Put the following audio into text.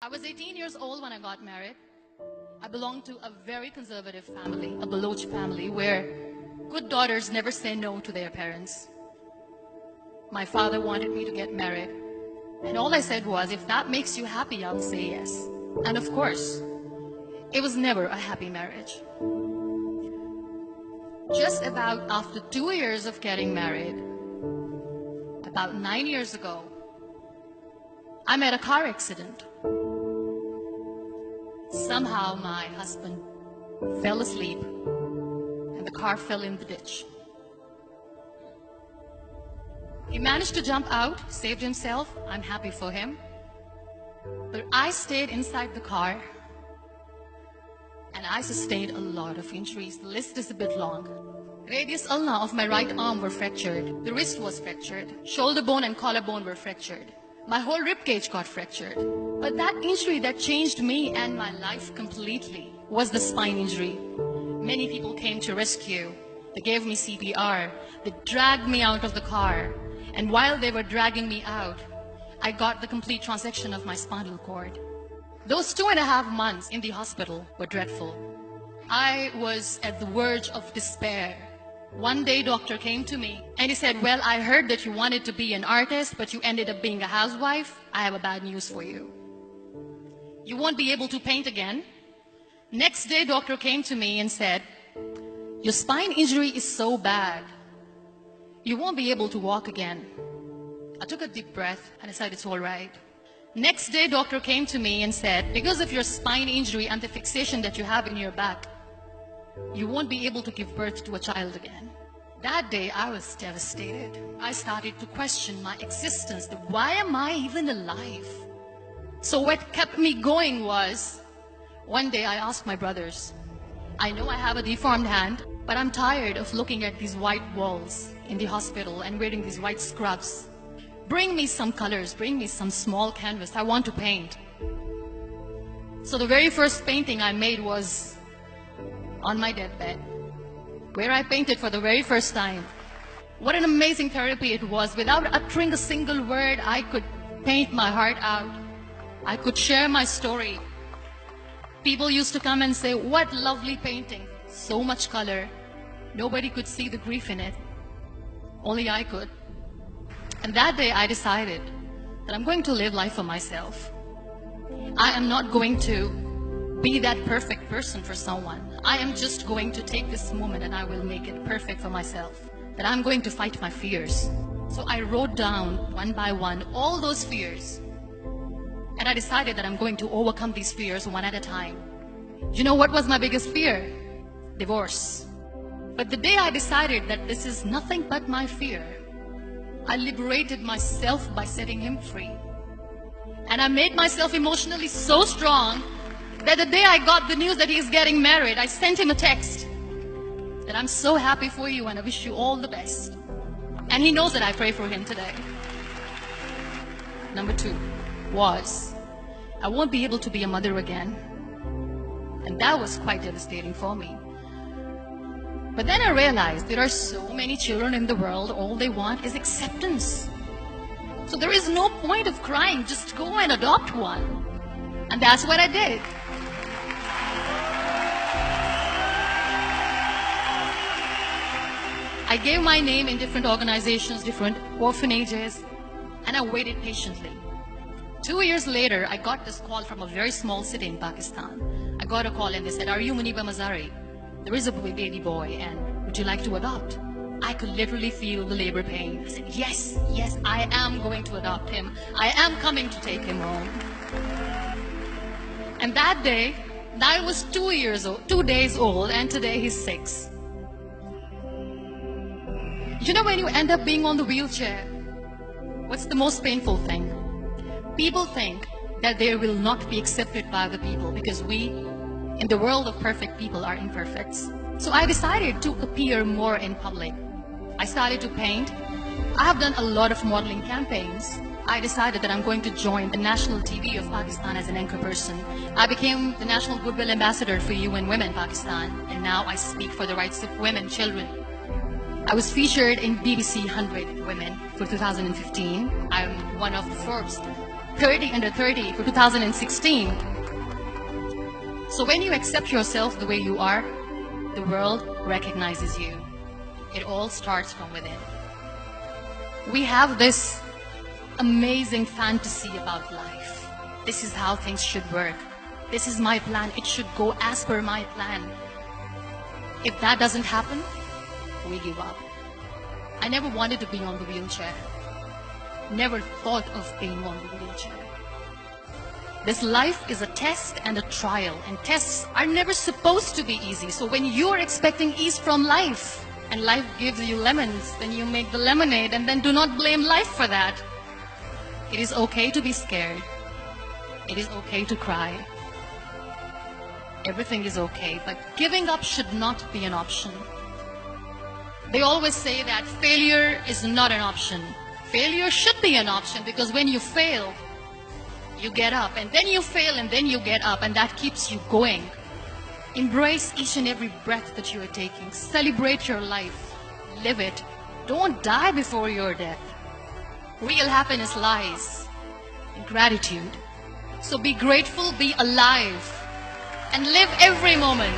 I was 18 years old when I got married. I belonged to a very conservative family, a Baloch family, where good daughters never say no to their parents. My father wanted me to get married, and all I said was, if that makes you happy, I'll say yes. And of course, it was never a happy marriage. Just about after 2 years of getting married, about 9 years ago, I met a car accident. Somehow my husband fell asleep and the car fell in the ditch. He managed to jump out, saved himself. I'm happy for him. But I stayed inside the car and I sustained a lot of injuries. The list is a bit long. Radius ulna of my right arm were fractured. The wrist was fractured. Shoulder bone and collarbone were fractured. My whole rib cage got fractured. But that injury that changed me and my life completely was the spine injury. Many people came to rescue. They gave me CPR. They dragged me out of the car. And while they were dragging me out, I got the complete transection of my spinal cord. Those 2.5 months in the hospital were dreadful. I was at the verge of despair. One day, doctor came to me and he said, well, I heard that you wanted to be an artist, but you ended up being a housewife. I have a bad news for you. You won't be able to paint again. Next day, doctor came to me and said, your spine injury is so bad, you won't be able to walk again. I took a deep breath and I said, it's all right. Next day, doctor came to me and said, because of your spine injury and the fixation that you have in your back, you won't be able to give birth to a child again. That day, I was devastated. I started to question my existence. Why am I even alive? So what kept me going was, one day I asked my brothers, I know I have a deformed hand, but I'm tired of looking at these white walls in the hospital and wearing these white scrubs. Bring me some colors, bring me some small canvas. I want to paint. So the very first painting I made was on my deathbed, where I painted for the very first time. What an amazing therapy it was. Without uttering a single word, I could paint my heart out. I could share my story. People used to come and say, what lovely painting. So much color. Nobody could see the grief in it. Only I could. And that day I decided that I'm going to live life for myself. I am not going to be that perfect person for someone. I am just going to take this moment and I will make it perfect for myself. That I'm going to fight my fears. So I wrote down one by one all those fears. And I decided that I'm going to overcome these fears one at a time. You know what was my biggest fear? Divorce. But the day I decided that this is nothing but my fear, I liberated myself by setting him free. And I made myself emotionally so strong that the day I got the news that he's getting married, I sent him a text that I'm so happy for you and I wish you all the best. And he knows that I pray for him today. Number 2 was, I won't be able to be a mother again. And that was quite devastating for me. But then I realized there are so many children in the world, all they want is acceptance. So there is no point of crying, just go and adopt one. And that's what I did. I gave my name in different organizations, different orphanages, and I waited patiently. 2 years later, I got this call from a very small city in Pakistan. I got a call and they said, are you Muniba Mazari? There is a baby boy and would you like to adopt? I could literally feel the labor pain. I said, yes, yes, I am going to adopt him. I am coming to take him home. And that day, I was 2 days old, and today he's 6. You know, when you end up being on the wheelchair, what's the most painful thing? People think that they will not be accepted by the people because we, in the world of perfect people, are imperfects. So I decided to appear more in public. I started to paint. I have done a lot of modeling campaigns. I decided that I'm going to join the national TV of Pakistan as an anchor person. I became the National Goodwill Ambassador for UN Women Pakistan, and now I speak for the rights of women, children. I was featured in BBC 100 Women for 2015. I'm one of Forbes 30 under 30 for 2016. So when you accept yourself the way you are, the world recognizes you. It all starts from within. We have this amazing fantasy about life. This is how things should work. This is my plan. It should go as per my plan. If that doesn't happen, we give up. I never wanted to be on the wheelchair. Never thought of being on the wheelchair. This life is a test and a trial, and tests are never supposed to be easy. So when you are expecting ease from life, and life gives you lemons, then you make the lemonade, and then do not blame life for that. It is okay to be scared. It is okay to cry. Everything is okay, but giving up should not be an option. They always say that failure is not an option. Failure should be an option, because when you fail, you get up, and then you fail, and then you get up, and that keeps you going. Embrace each and every breath that you are taking. Celebrate your life. Live it. Don't die before your death. Real happiness lies in gratitude. So be grateful, be alive, and live every moment.